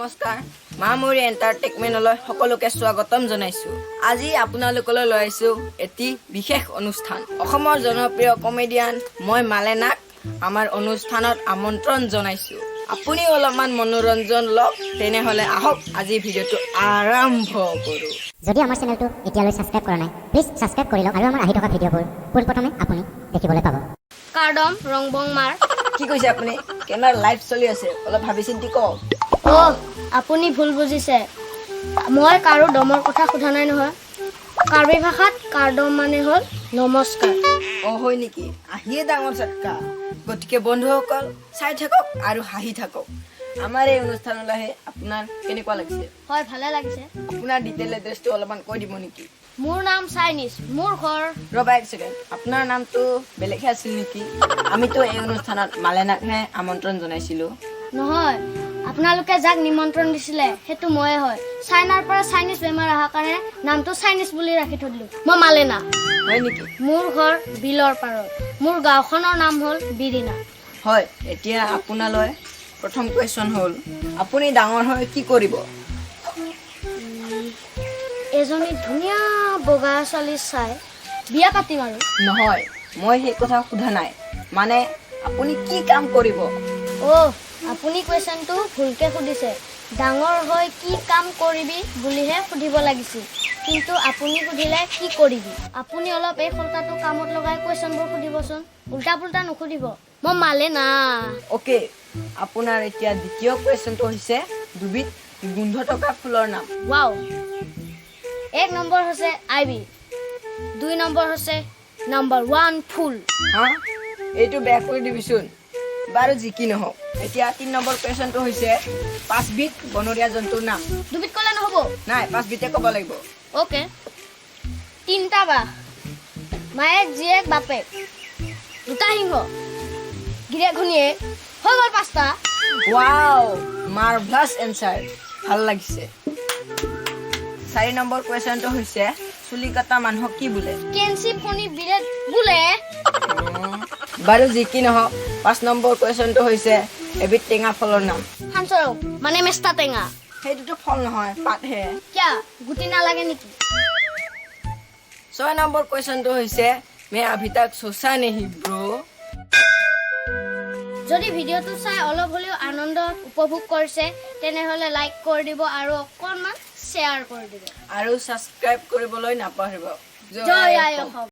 নমস্কাৰ মামুৰি এণ্টাৰটেইনমেণ্টলৈ সকলোকে স্বাগতম জনাইছোঁ। আজি আপোনালোকলৈ লৈ আহিছোঁ এটি বিশেষ অনুষ্ঠান। অসমৰ জনপ্ৰিয় কমেডিয়ান মই মালেনাক আমাৰ অনুষ্ঠানত আমন্ত্ৰণ জনাইছোঁ। আপুনি অলপমান মনোৰঞ্জন লওক। তেনেহ'লে আহক আজি ভিডিঅ'টো আৰম্ভ কৰোঁ। যদি আমাৰ চেনেলটো এতিয়ালৈ ছাবস্ক্ৰাইব কৰা নাই প্লিজ ছাবস্ক্ৰাইব কৰি লওক আৰু আমাৰ আহি থকা ভিডিঅ'বোৰ পোনপ্ৰথমে আপুনি দেখিবলৈ পাব। কাৰ্ডম ৰংবং মাৰ। কি কৈছে আপুনি? কেমেৰা লাইভ চলি আছে, অলপ ভাবি চিন্তি কওক। আপুনি ভুল বুজিছে। মই কাৰো দমৰ কথা সোধা নাই নহয়। কাৰ্বি ভাষাত কাৰ্ডম মানে হ'ল নমস্কাৰ। হয় নেকি? আহিয়ে ডাঙৰ চটকা। গতিকে বন্ধুসকল চাই থাকক আৰু হাঁহি থাকক। আমাৰ এই অনুষ্ঠানলৈ আপোনাৰ কেনেকুৱা লাগিছে? হয়, ভালে লাগিছে। আপোনাৰ ডিটেইল এড্ৰেছটো অলপমান কৈ দিব নেকি? মোৰ নাম চাইনিজ, মোৰ ঘৰ ৰ'বা এক ছেকেণ্ড, আপোনাৰ নামটো বেলেগহে আছিল নেকি? আমিতো এই অনুষ্ঠানত মালেনাকহে আমন্ত্ৰণ জনাইছিলোঁ। নহয়, আপোনালোকে যাক নিমন্ত্ৰণ দিছিলে সেইটো ময়ে হয়। চাইনাৰ পৰা চাইনিজ বেমাৰ অহাৰ কাৰণে নামটো চাইনিজ বুলি ৰাখি থৈ দিলোঁ। মই মালেনা। হয় নেকি? মোৰ ঘৰ বিলৰ পাৰত। মোৰ গাঁওখনৰ নাম হ'ল বিৰিনা। হয়, এতিয়া আপোনালৈ প্ৰথম কুৱেশ্যন হ'ল, আপুনি ডাঙৰ হৈ কি কৰিব? এজনী ধুনীয়া বগা ছোৱালী চাই বিয়া পাতিম আৰু। নহয়, মই সেই কথা সোধা নাই, মানে আপুনি কি কাম কৰিব? আপুনি কুৱেশ্যনটো ভুলকৈ সুধিছে। ডাঙৰ হৈ কি কাম কৰিবি বুলিহে সুধিব লাগিছিল, কিন্তু আপুনি সুধিলে কি কৰিবি। আপুনি অলপ এই শব্দটো কামত লগাই কুৱেশ্যনবোৰ সুধিবচোন, উল্টা পুল্টা নুসুধিব। মই মালেনা। অ'কে, আপোনাৰ এতিয়া দ্বিতীয় কুৱেশ্যনটো হৈছে দুবিধ গোন্ধ থকা ফুলৰ নাম। ৱাও। 1 নম্বৰ হৈছে আইবি, 2 নম্বৰ হৈছে নম্বৰ 1 ফুল। হা, এইটো বেয়া কৰি দিবিচোন। বাৰু যি কি নহওক, এতিয়া 3 নম্বৰ কুৱেশ্যনটো হৈছে 5 বিধ বনৰীয়া জন্তুৰ নাম। 2 বিধ ক'লে নহ'ব? নাই, 5 বিধে ক'ব লাগিব। অ'কে। 3টা বাঘ, মায়েক জীয়েক বাপেক, 2টা সিংহ, গিৰিয়েক ঘৈণীয়েক, হৈ গ'ল 5টা। ৱাও, মাৰ্ভেলাছ এনচাৰ, ভাল লাগিছে। 4 নম্বৰ কুৱেশ্যনটো হৈছে চুলি কটা মানুহক কি বোলে? কেঞ্চি ফণি বিৰেট বোলে। বাৰু যি কি নহওক, 5 নম্বৰ কুৱেশ্যনটো হৈছে এবিধ টেঙা ফলৰ নাম। হামচৰক মানে মেষ্টা টেঙা। সেইটোতো ফল নহয়, পাতহে। কিয়া গুটি নালাগে নেকি? 6 নম্বৰ কুৱেশ্যনটো হৈছে মে আভি তাক সোচা নেহি ব্ৰো। যদি ভিডিঅ'টো চাই অলপ হ'লেও আনন্দ উপভোগ কৰিছে তেনেহ'লে লাইক কৰি দিব আৰু অকণমান শ্বেয়াৰ কৰি দিব আৰু ছাবস্ক্ৰাইব কৰিবলৈ নাপাহৰিব। জয় আই অসম।